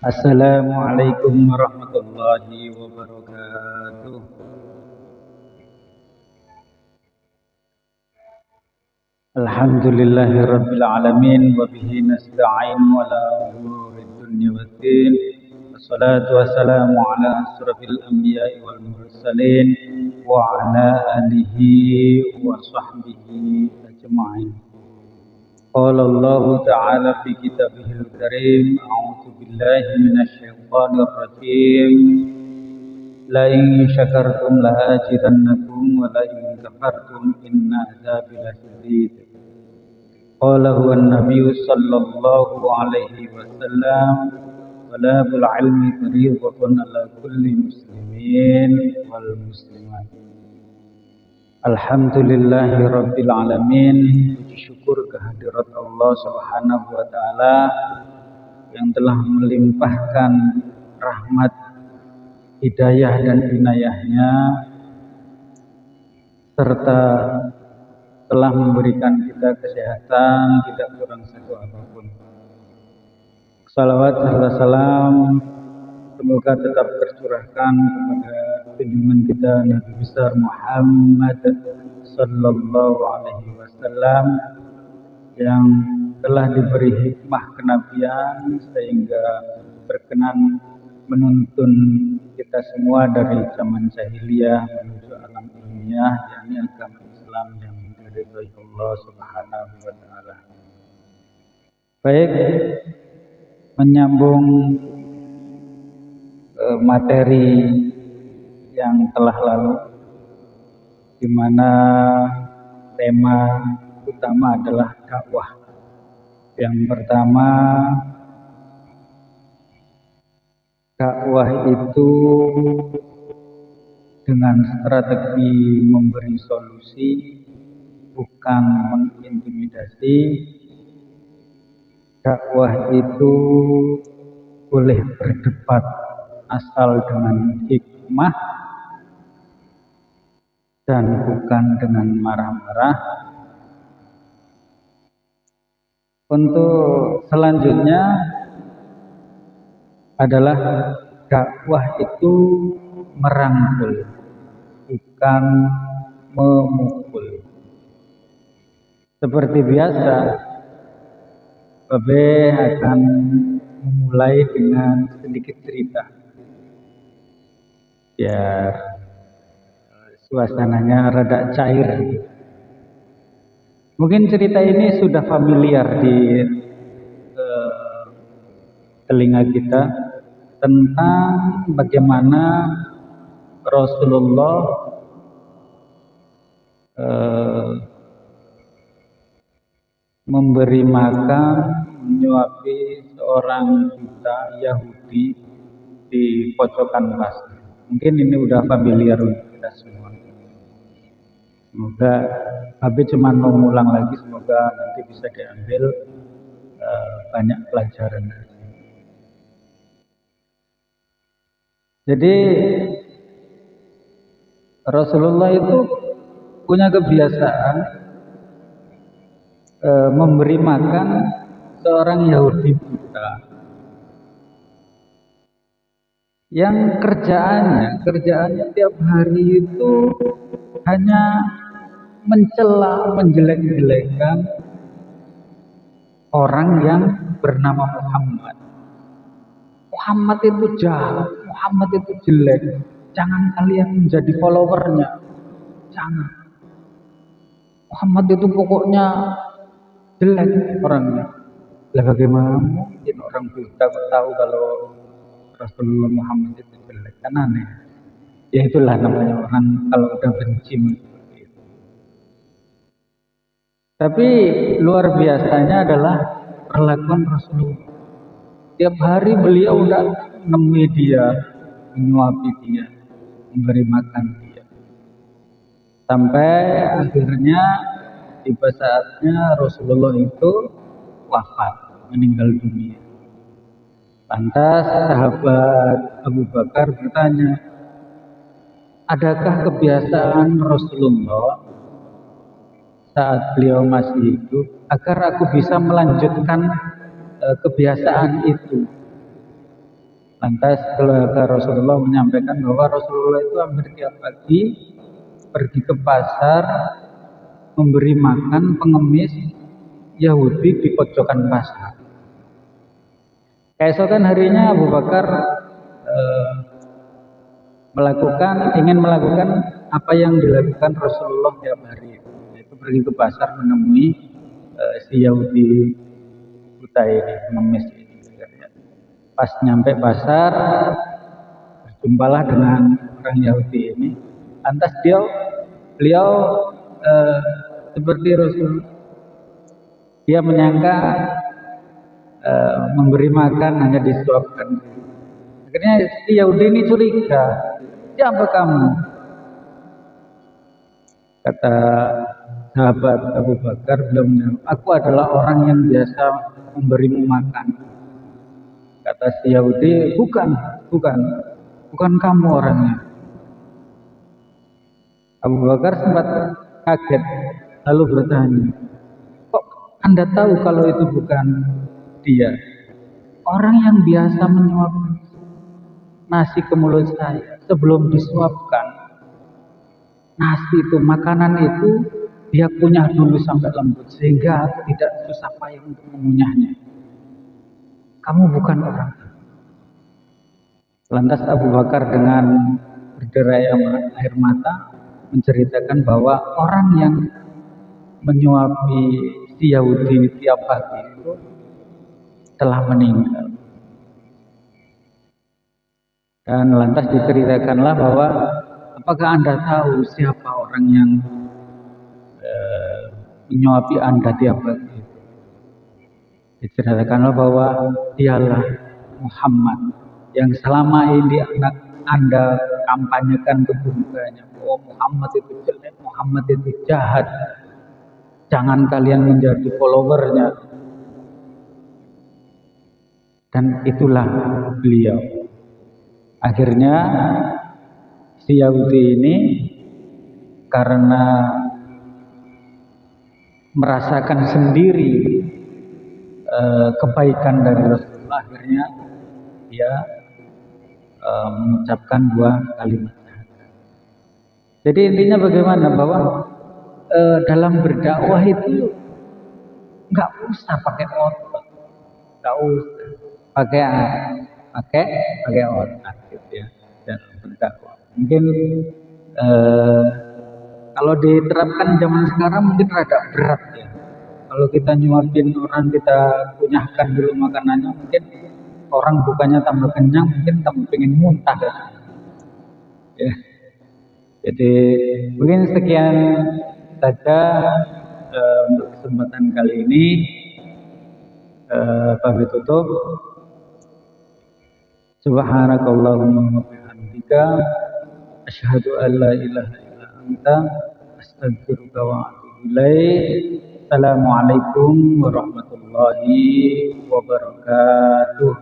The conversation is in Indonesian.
Assalamualaikum warahmatullahi wabarakatuh. Alhamdulillahi rabbil alamin wa bihi nasta'in wa la umuri dunya waddin. Wassalatu wassalamu ala asrafil anbiya'i wal mursalin wa ala alihi wa sahbihi ajma'in. Qala Allah Ta'ala fi kitabihil karim, a'udzu billahi minasy syaithanir rajim. La in syakartum la azidannakum wa la in kafartum inna adzabi lasyadid. Qala huwa an-nabiyyu sallallahu alaihi wasallam, talabul ilmi fardhatun ala kulli muslimin wal muslimat. Alhamdulillahi rabbil alamin. Puji syukur kehadirat Allah Subhanahu wa taala yang telah melimpahkan rahmat, hidayah dan inayahnya, serta telah memberikan kita kesehatan, tidak kurang satu apapun. Salawat serta salam semoga tetap tercurahkan kepada junjungan kita Nabi besar Muhammad sallallahu alaihi wasallam yang telah diberi hikmah kenabian sehingga berkenan menuntun kita semua dari zaman jahiliyah menuju alam ilmiah, yakni agama Islam yang diridhai Allah Subhanahu wa taala. Baik, menyambung materi yang telah lalu, di mana tema utama adalah dakwah. Yang pertama, dakwah itu dengan strategi memberi solusi, bukan mengintimidasi. Dakwah itu boleh berdebat asal dengan hikmah dan bukan dengan marah-marah. Untuk selanjutnya adalah dakwah itu merangkul, bukan memukul. Seperti biasa, Babe akan memulai dengan sedikit cerita, biar suasananya rada cair. Mungkin cerita ini sudah familiar di telinga kita, tentang bagaimana Rasulullah memberi makan, menyuapi seorang buta Yahudi di pojokan pasar. Mungkin ini udah familiar untuk kita semua. Semoga Habib cuma mau ngulang lagi, semoga nanti bisa diambil banyak pelajaran. Jadi Rasulullah itu punya kebiasaan memberi makan seorang Yahudi buta yang kerjaannya tiap hari itu hanya mencela, menjelek-jelekan orang yang bernama Muhammad. Muhammad itu jahat, Muhammad itu jelek, jangan kalian menjadi followernya, jangan. Muhammad itu pokoknya jelek orangnya. Lah bagaimana mungkin orang buta tahu kalau Rasulullah Muhammad itu jelek? Kan aneh. Ya itulah namanya orang kalau udah benci seperti itu. Tapi luar biasanya adalah perlakuan Rasulullah. Tiap hari beliau udah nemui dia, menyuapi dia, memberi makan dia. Sampai akhirnya tiba saatnya Rasulullah itu wafat, meninggal dunia. Lantas sahabat Abu Bakar bertanya, adakah kebiasaan Rasulullah saat beliau masih hidup agar aku bisa melanjutkan kebiasaan itu? Lantas keluarga Rasulullah menyampaikan bahwa Rasulullah itu hampir tiap pagi pergi ke pasar memberi makan pengemis Yahudi di pojokan pasar. Keesokan harinya Abu Bakar ingin melakukan apa yang dilakukan Rasulullah tiap hari, yaitu pergi ke pasar menemui si Yahudi buta ini, pengemis ini. Pas nyampe pasar, berjumpalah dengan orang Yahudi ini. Lantas beliau seperti Rasul, dia menyangka memberi makan hanya disuapkan. Akhirnya si Yahudi ini curiga, siapa kamu? Kata sahabat Abu Bakar, beliau menjawab, aku adalah orang yang biasa memberimu makan. Kata si Yahudi, bukan kamu orangnya. Abu Bakar sempat kaget, lalu bertanya, kok Anda tahu kalau itu bukan dia? Orang yang biasa menyuap nasi ke mulut saya sebelum disuapkan nasi itu, makanan itu dia kunyah dulu sampai lembut sehingga aku tidak susah payah untuk mengunyahnya. Kamu bukan orang. Lantas Abu Bakar dengan berderai air mata menceritakan bahwa orang yang menyuapi si Yahudi tiap pagi itu telah meninggal. Dan lantas diceritakanlah bahwa apakah Anda tahu siapa orang yang menyuapi Anda tiap pagi? Diceritakanlah bahwa dialah Muhammad yang selama ini Anda kampanyekan keburukannya. Oh, Muhammad itu jelek, Muhammad itu jahat. Jangan kalian menjadi followernya. Dan itulah beliau. Akhirnya si Yahudi ini karena merasakan sendiri kebaikan dari Rasulullah, akhirnya dia mengucapkan dua kalimat. Jadi intinya bagaimana, bahwa dalam berdakwah itu nggak usah pakai otot, nggak usah pakai otak gitu ya dalam berdakwah. Mungkin kalau diterapkan zaman sekarang mungkin rada berat ya. Kalau kita nyuapin orang, kita kunyahkan dulu makanannya, mungkin orang bukannya tambah kenyang, mungkin tambah pengen muntah ya. Jadi mungkin sekian saja untuk kesempatan kali ini. Pamit tutup. Subhanakallahumma wa bihamdika asyhadu an la ilaha illa anta astaghfiruka wa atubu ilaik. Assalamualaikum warahmatullahi wabarakatuh.